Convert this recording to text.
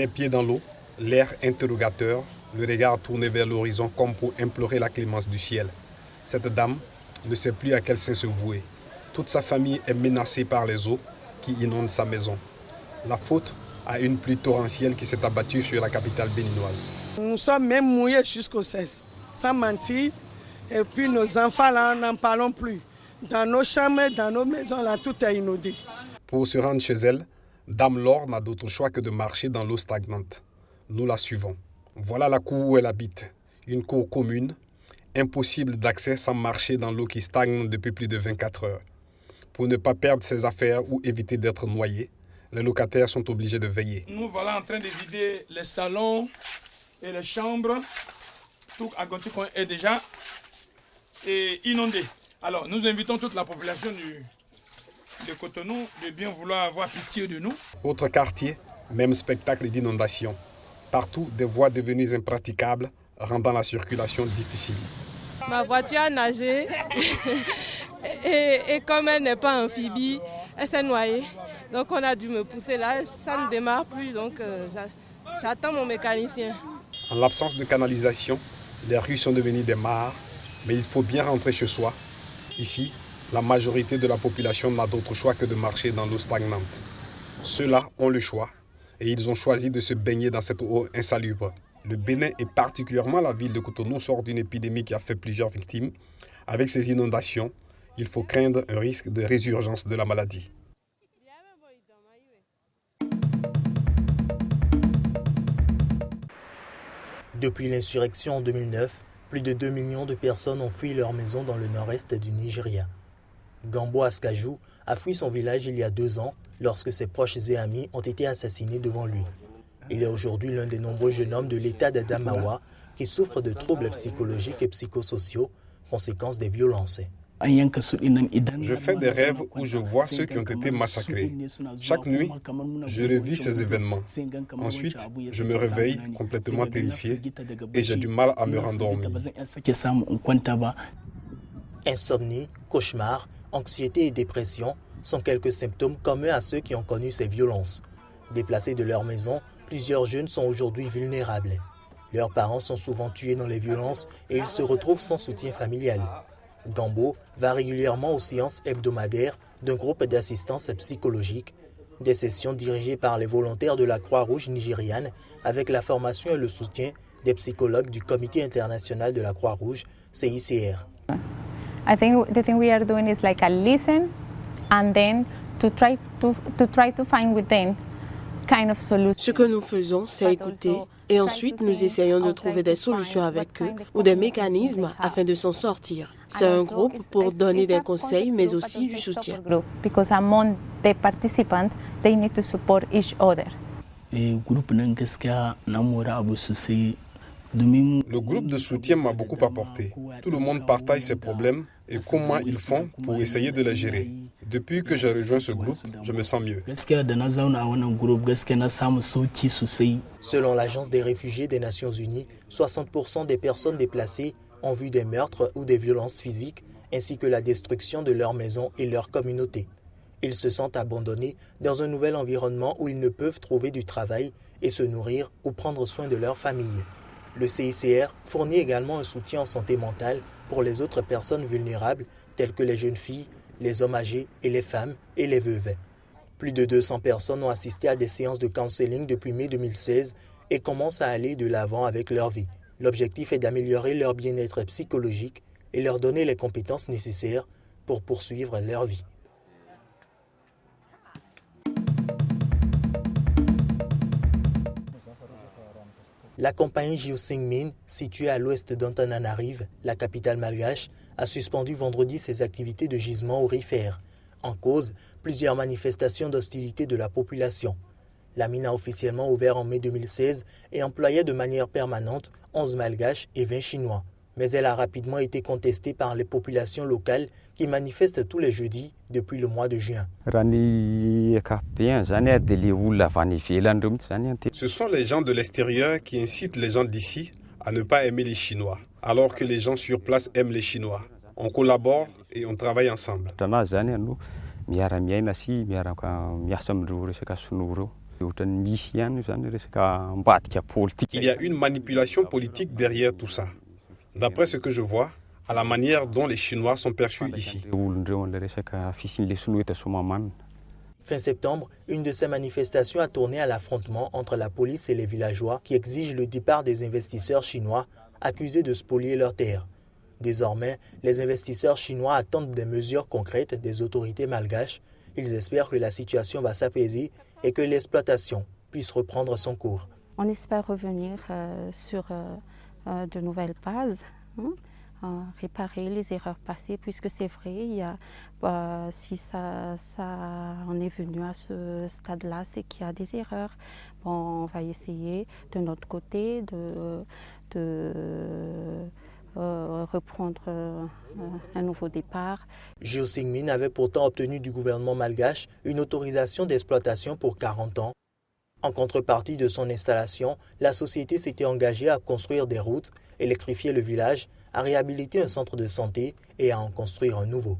Les pieds dans l'eau, l'air interrogateur, le regard tourné vers l'horizon comme pour implorer la clémence du ciel. Cette dame ne sait plus à quel saint se vouer. Toute sa famille est menacée par les eaux qui inondent sa maison. La faute à une pluie torrentielle qui s'est abattue sur la capitale béninoise. Nous sommes même mouillés jusqu'aux cesse, sans mentir. Et puis nos enfants, là, n'en parlons plus. Dans nos chambres, dans nos maisons, là, tout est inondé. Pour se rendre chez elle, Dame Laure n'a d'autre choix que de marcher dans l'eau stagnante. Nous la suivons. Voilà la cour où elle habite. Une cour commune, impossible d'accès sans marcher dans l'eau qui stagne depuis plus de 24 heures. Pour ne pas perdre ses affaires ou éviter d'être noyé, les locataires sont obligés de veiller. Nous voilà en train de vider les salons et les chambres. Tout Agontikon est déjà inondé. Alors nous invitons toute la population de Cotonou de bien vouloir avoir pitié de nous. Autre quartier, même spectacle d'inondation. Partout, des voies devenues impraticables, rendant la circulation difficile. Ma voiture a nagé et comme elle n'est pas amphibie, elle s'est noyée. Donc on a dû me pousser là, ça ne démarre plus, donc j'attends mon mécanicien. En l'absence de canalisation, les rues sont devenues des mares, mais il faut bien rentrer chez soi. Ici, la majorité de la population n'a d'autre choix que de marcher dans l'eau stagnante. Ceux-là ont le choix et ils ont choisi de se baigner dans cette eau insalubre. Le Bénin et particulièrement la ville de Cotonou sort d'une épidémie qui a fait plusieurs victimes. Avec ces inondations, il faut craindre un risque de résurgence de la maladie. Depuis l'insurrection en 2009, plus de 2 millions de personnes ont fui leur maison dans le nord-est du Nigeria. Gambo Askaju a fui son village il y a 2 ans lorsque ses proches et amis ont été assassinés devant lui. Il est aujourd'hui l'un des nombreux jeunes hommes de l'état d'Adamawa qui souffrent de troubles psychologiques et psychosociaux, conséquence des violences. Je fais des rêves où je vois ceux qui ont été massacrés. Chaque nuit, je revis ces événements. Ensuite, je me réveille complètement terrifié et j'ai du mal à me rendormir. Insomnie, cauchemars, anxiété et dépression sont quelques symptômes communs à ceux qui ont connu ces violences. Déplacés de leur maison, plusieurs jeunes sont aujourd'hui vulnérables. Leurs parents sont souvent tués dans les violences et ils se retrouvent sans soutien familial. Gambo va régulièrement aux séances hebdomadaires d'un groupe d'assistance psychologique, des sessions dirigées par les volontaires de la Croix-Rouge nigériane avec la formation et le soutien des psychologues du Comité international de la Croix-Rouge, CICR. I think the thing we are doing is like a listen and then to try to find within kind of solution. Ce que nous faisons, c'est écouter et ensuite nous essayons de trouver des solutions avec eux ou des mécanismes afin de s'en sortir. C'est un groupe pour donner des conseils mais aussi du soutien. Because among the participants, they need to support each other. Le groupe de soutien m'a beaucoup apporté. Tout le monde partage ses problèmes et comment ils font pour essayer de les gérer. Depuis que j'ai rejoint ce groupe, je me sens mieux. Selon l'Agence des réfugiés des Nations Unies, 60% des personnes déplacées ont vu des meurtres ou des violences physiques, ainsi que la destruction de leur maison et leur communauté. Ils se sentent abandonnés dans un nouvel environnement où ils ne peuvent trouver du travail et se nourrir ou prendre soin de leur famille. Le CICR fournit également un soutien en santé mentale pour les autres personnes vulnérables, telles que les jeunes filles, les hommes âgés et les femmes et les veuves. Plus de 200 personnes ont assisté à des séances de counseling depuis mai 2016 et commencent à aller de l'avant avec leur vie. L'objectif est d'améliorer leur bien-être psychologique et leur donner les compétences nécessaires pour poursuivre leur vie. La compagnie Jiu-Sing-Min, située à l'ouest d'Antananarive, la capitale malgache, a suspendu vendredi ses activités de gisement aurifère. En cause, plusieurs manifestations d'hostilité de la population. La mine a officiellement ouvert en mai 2016 et employait de manière permanente 11 malgaches et 20 chinois. Mais elle a rapidement été contestée par les populations locales qui manifestent tous les jeudis depuis le mois de juin. Ce sont les gens de l'extérieur qui incitent les gens d'ici à ne pas aimer les Chinois, alors que les gens sur place aiment les Chinois. On collabore et on travaille ensemble. Il y a une manipulation politique derrière tout ça. D'après ce que je vois, à la manière dont les Chinois sont perçus ici. Fin septembre, une de ces manifestations a tourné à l'affrontement entre la police et les villageois qui exigent le départ des investisseurs chinois accusés de spolier leurs terres. Désormais, les investisseurs chinois attendent des mesures concrètes des autorités malgaches. Ils espèrent que la situation va s'apaiser et que l'exploitation puisse reprendre son cours. On espère revenir sur de nouvelles bases, réparer les erreurs passées, puisque c'est vrai, si ça en est venu à ce stade-là, c'est qu'il y a des erreurs. Bon, on va essayer de notre côté de reprendre un nouveau départ. Geo Singmin avait pourtant obtenu du gouvernement malgache une autorisation d'exploitation pour 40 ans. En contrepartie de son installation, la société s'était engagée à construire des routes, électrifier le village, à réhabiliter un centre de santé et à en construire un nouveau.